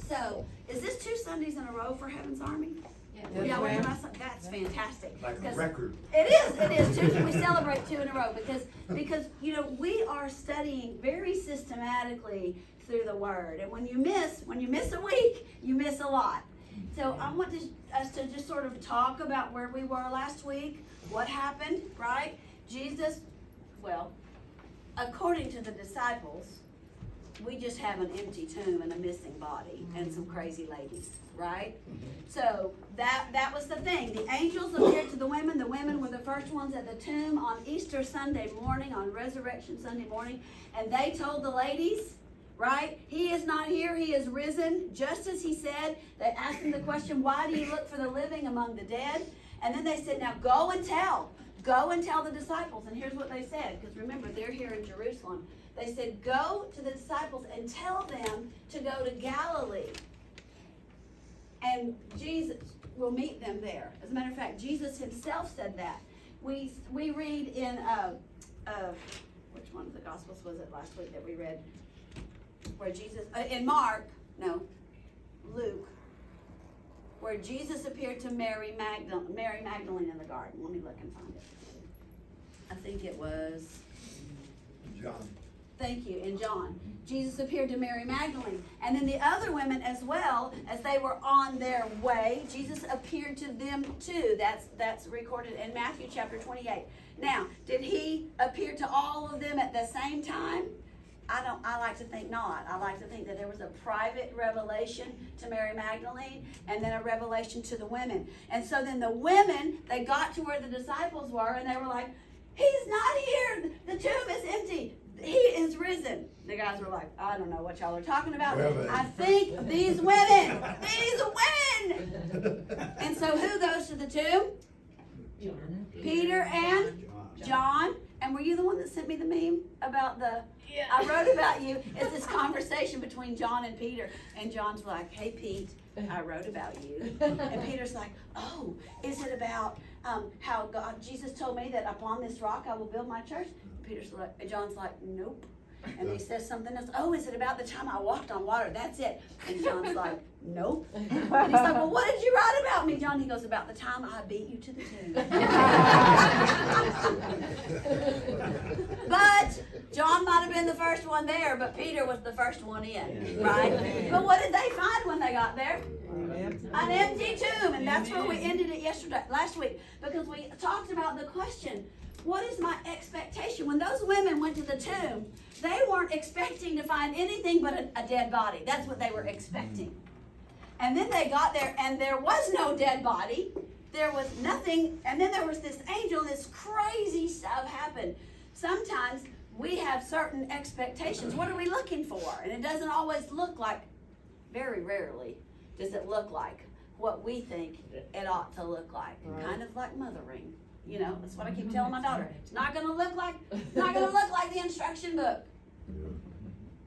So, is this 2 Sundays in a row for Heaven's Army? Yes, Yeah, ma'am. that's fantastic. Like a 'Cause record. It is. We celebrate 2 in a row because you know we are studying very systematically through the Word, and when you miss a week, you miss a lot. So I want us to just sort of talk about where we were last week, what happened, right? Jesus, well, according to the disciples, we just have an empty tomb and a missing body and some crazy ladies, right? So that was the thing. The angels appeared to the women were the first ones at the tomb on Easter Sunday morning, on Resurrection Sunday morning, and they told the ladies, right? He is not here, he is risen, just as he said. They asked him the question, why do you look for the living among the dead? And then they said, now go and tell the disciples. And here's what they said, because remember, they're here in Jerusalem. They said, go to the disciples and tell them to go to Galilee. And Jesus will meet them there. As a matter of fact, Jesus himself said that. We read in, which one of the Gospels was it last week that we read? Where Jesus, in Luke, where Jesus appeared to Mary Magdalene in the garden. Let me look and find it. I think it was John. Thank you, in John. Jesus appeared to Mary Magdalene. And then the other women as well, as they were on their way, Jesus appeared to them too. That's recorded in Matthew chapter 28. Now, did he appear to all of them at the same time? I like to think not. I like to think that there was a private revelation to Mary Magdalene and then a revelation to the women. And so then the women, they got to where the disciples were and they were like, he's not here. The tomb is empty. He is risen. The guys were like, I don't know what y'all are talking about. Women. I think these women. And so who goes to the tomb? John. Peter and John. And were you the one that sent me the meme about I wrote about you. It's this conversation between John and Peter. And John's like, hey, Pete, I wrote about you. And Peter's like, oh, is it about how Jesus told me that upon this rock I will build my church? John's like, nope. And he says something else. Oh, is it about the time I walked on water? That's it. And John's like, nope. And he's like, well, what did you write about me, John? He goes, about the time I beat you to the tomb. But John might have been the first one there, but Peter was the first one in, right? But what did they find when they got there? An empty tomb. And that's where we ended it last week, because we talked about the question, what is my expectation? When those women went to the tomb, they weren't expecting to find anything but a dead body. That's what they were expecting. And then they got there and there was no dead body. There was nothing. And then there was this angel, this crazy stuff happened. Sometimes we have certain expectations. What are we looking for? And it doesn't always look like, very rarely, does it look like what we think it ought to look like. Kind of like mothering. You know, that's what I keep telling my daughter. It's not gonna look like the instruction book.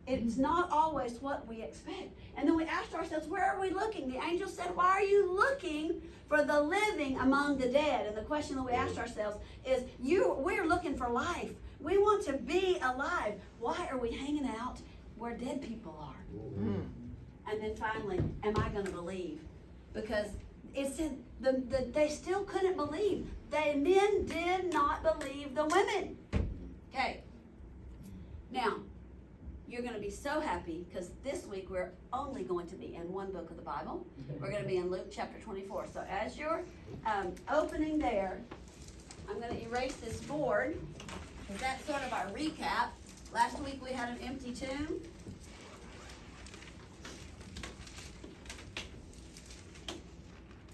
It's not always what we expect. And then we asked ourselves, where are we looking? The angel said, why are you looking for the living among the dead? And the question that we asked ourselves is, we're looking for life. We want to be alive. Why are we hanging out where dead people are? And then finally, am I gonna believe? Because it said they still couldn't believe. The men did not believe the women. Okay. Now, you're going to be so happy because this week we're only going to be in one book of the Bible. We're going to be in Luke chapter 24. So as you're opening there, I'm going to erase this board. That's sort of our recap. Last week we had an empty tomb.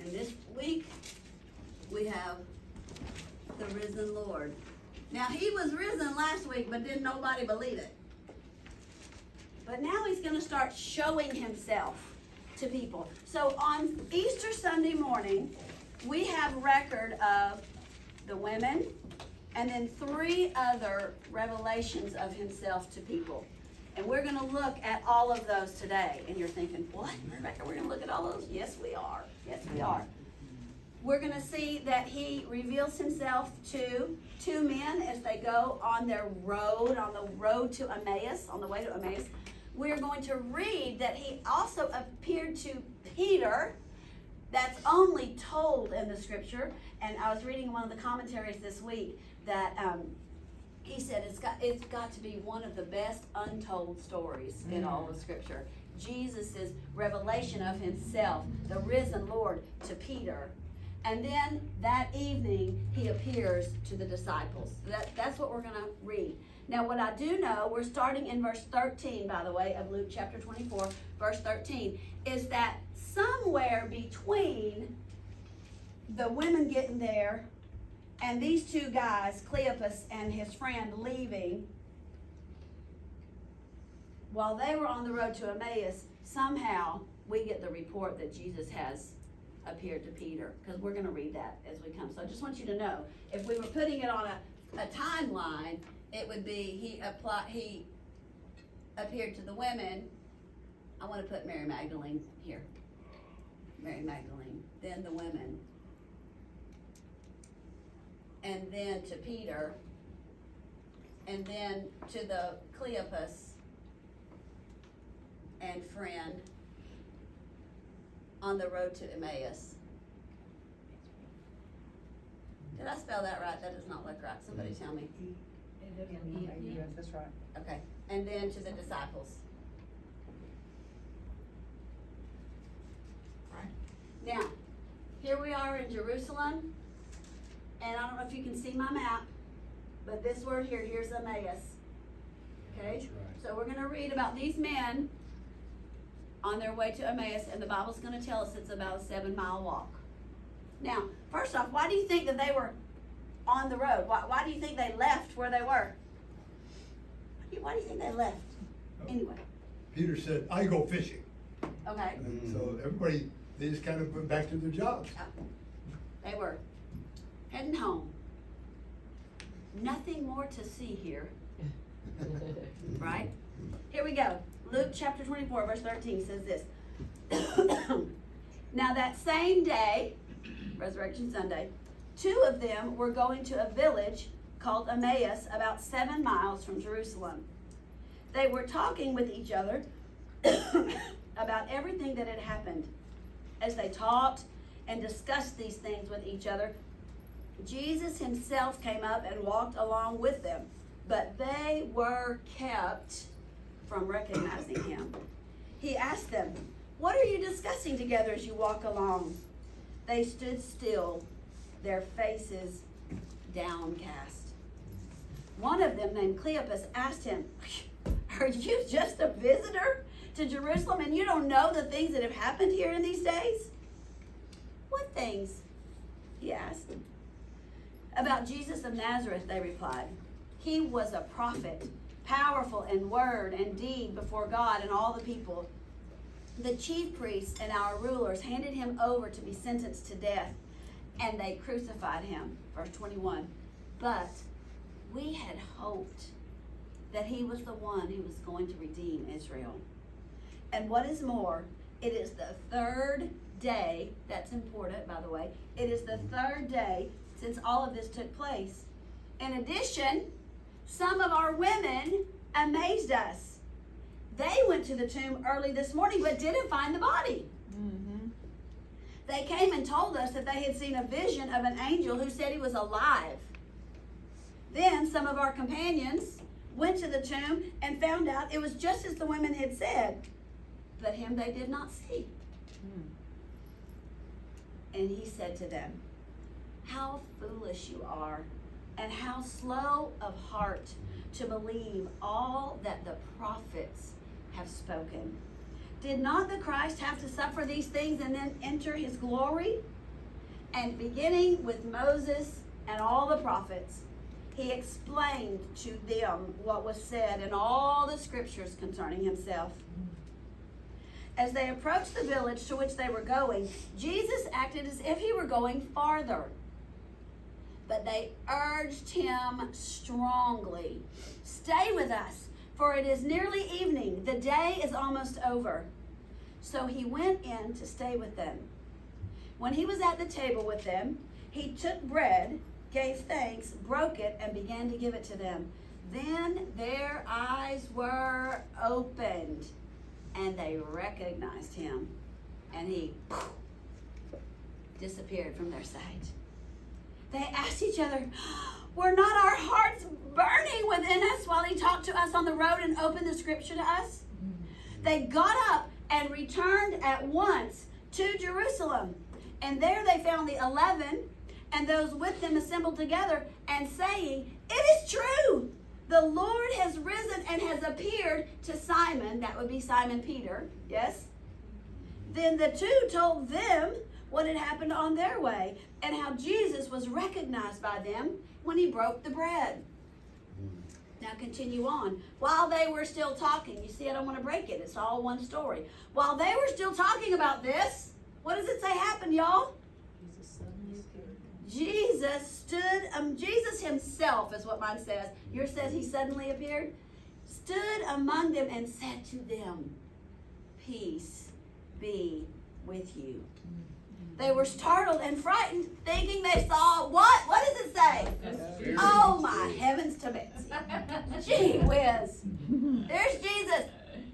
And this week we have the risen Lord. Now, he was risen last week, but didn't nobody believe it. But now he's going to start showing himself to people. So on Easter Sunday morning, we have record of the women and then 3 other revelations of himself to people. And we're going to look at all of those today. And you're thinking, what, Rebecca, we're going to look at all those? Yes, we are. Yes, we are. We're going to see that he reveals himself to 2 men as they go on their road, on the road to Emmaus, on the way to Emmaus. we're going to read that he also appeared to Peter. That's only told in the scripture. And I was reading one of the commentaries this week that he said it's got to be one of the best untold stories in all of scripture. Jesus' revelation of himself, the risen Lord, to Peter. And then that evening, he appears to the disciples. That's what we're going to read. Now, what I do know, we're starting in verse 13, by the way, of Luke chapter 24, verse 13, is that somewhere between the women getting there and these two guys, Cleopas and his friend, leaving, while they were on the road to Emmaus, somehow we get the report that Jesus has appeared to Peter, because we're going to read that as we come. So I just want you to know, if we were putting it on a timeline, it would be he appeared to the women. I want to put Mary Magdalene here. Mary Magdalene, then the women, and then to Peter, and then to the Cleopas and friend on the road to Emmaus. Did I spell that right? That does not look right. Somebody tell me. Yes, that's right. Okay. And then to the disciples. Now, here we are in Jerusalem, and I don't know if you can see my map, but this word here, here's Emmaus. Okay? That's right. So we're going to read about these men on their way to Emmaus, and the Bible's going to tell us it's about a 7-mile walk. Now, first off, why do you think that they were on the road? Why do you think they left where they were? Why do you think they left? Anyway. Peter said, I go fishing. Okay. And so everybody, they just kind of went back to their jobs. They were heading home. Nothing more to see here. Right? Here we go. Luke chapter 24, verse 13 says this. Now that same day, Resurrection Sunday, 2 of them were going to a village called Emmaus, about 7 miles from Jerusalem. They were talking with each other about everything that had happened. As they talked and discussed these things with each other, Jesus himself came up and walked along with them, but they were kept from recognizing him. He asked them, "What are you discussing together as you walk along?" They stood still, their faces downcast. One of them, named Cleopas, asked him, "Are you just a visitor to Jerusalem and you don't know the things that have happened here in these days?" "What things?" he asked. "About Jesus of Nazareth," they replied. "He was a prophet, powerful in word and deed before God and all the people. The chief priests and our rulers handed him over to be sentenced to death, and they crucified him." Verse 21. "But we had hoped that he was the one who was going to redeem Israel. And what is more, it is the 3rd day," that's important, by the way, "it is the 3rd day since all of this took place. In addition, some of our women amazed us. They went to the tomb early this morning but didn't find the body. They came and told us that they had seen a vision of an angel who said he was alive. Then some of our companions went to the tomb and found out it was just as the women had said, but him they did not see." And he said to them, "How foolish you are, and how slow of heart to believe all that the prophets have spoken. Did not the Christ have to suffer these things and then enter his glory?" And beginning with Moses and all the prophets, he explained to them what was said in all the scriptures concerning himself. As they approached the village to which they were going, Jesus acted as if he were going farther. But they urged him strongly, "Stay with us, for it is nearly evening. The day is almost over." So he went in to stay with them. When he was at the table with them, he took bread, gave thanks, broke it, and began to give it to them. Then their eyes were opened, and they recognized him, and he disappeared from their sight. They asked each other, were not our hearts burning within us while he talked to us on the road and opened the scripture to us? They got up and returned at once to Jerusalem. And there they found the 11 and those with them assembled together and saying, it is true. The Lord has risen and has appeared to Simon. That would be Simon Peter. Yes? Then the two told them what had happened on their way and how Jesus was recognized by them when he broke the bread. Now continue on. While they were still talking, you see, I don't want to break it. It's all one story. While they were still talking about this, what does it say happened, y'all? Jesus himself is what mine says. Yours says he suddenly appeared. Stood among them and said to them, peace be with you. They were startled and frightened, thinking they saw what? What does it say? Oh my heavens to Betsy. Gee whiz. There's Jesus.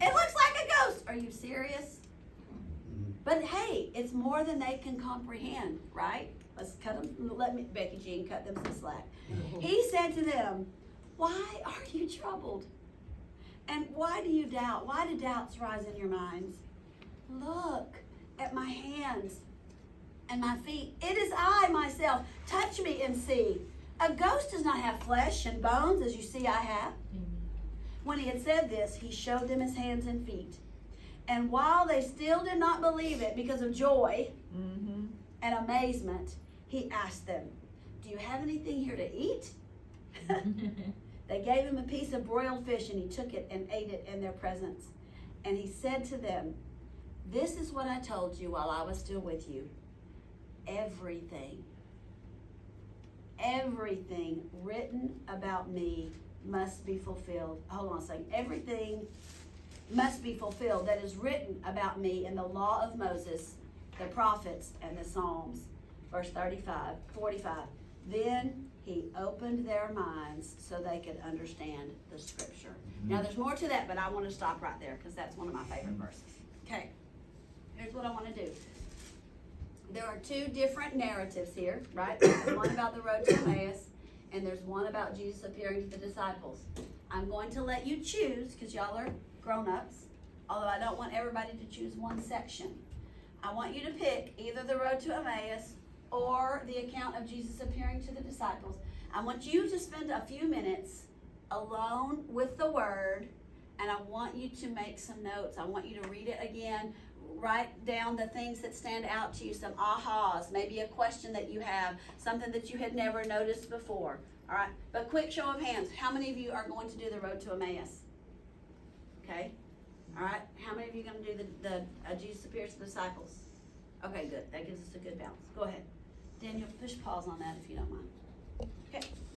It looks like a ghost. Are you serious? But hey, it's more than they can comprehend, right? Let's cut them. Let me, Becky Jean, cut them some slack. He said to them, why are you troubled? And why do you doubt? Why do doubts rise in your minds? Look at my hands and my feet. It is I myself. Touch me and see. A ghost does not have flesh and bones as you see I have. When he had said this, he showed them his hands and feet. And while they still did not believe it because of joy and amazement, he asked them, do you have anything here to eat? They gave him a piece of broiled fish, and he took it and ate it in their presence. And he said to them, this is what I told you while I was still with you. Everything written about me must be fulfilled. Hold on a second. Everything must be fulfilled that is written about me in the law of Moses, the prophets, and the Psalms. Verse 45. Then he opened their minds so they could understand the scripture. Now there's more to that, but I want to stop right there because that's one of my favorite verses. Okay, here's what I want to do. There are two different narratives here, right? There's one about the road to Emmaus, and there's one about Jesus appearing to the disciples. I'm going to let you choose because y'all are grown-ups, although I don't want everybody to choose one section. I want you to pick either the road to Emmaus or the account of Jesus appearing to the disciples. I want you to spend a few minutes alone with the word, and I want you to make some notes. I want you to read it again, write down the things that stand out to you, some ahas, maybe a question that you have, something that you had never noticed before. All right, but quick show of hands. How many of you are going to do the road to Emmaus? Okay, all right. How many of you are going to do the Jesus appears to the disciples? Okay, good. That gives us a good balance. Go ahead. Daniel, push pause on that if you don't mind. Okay.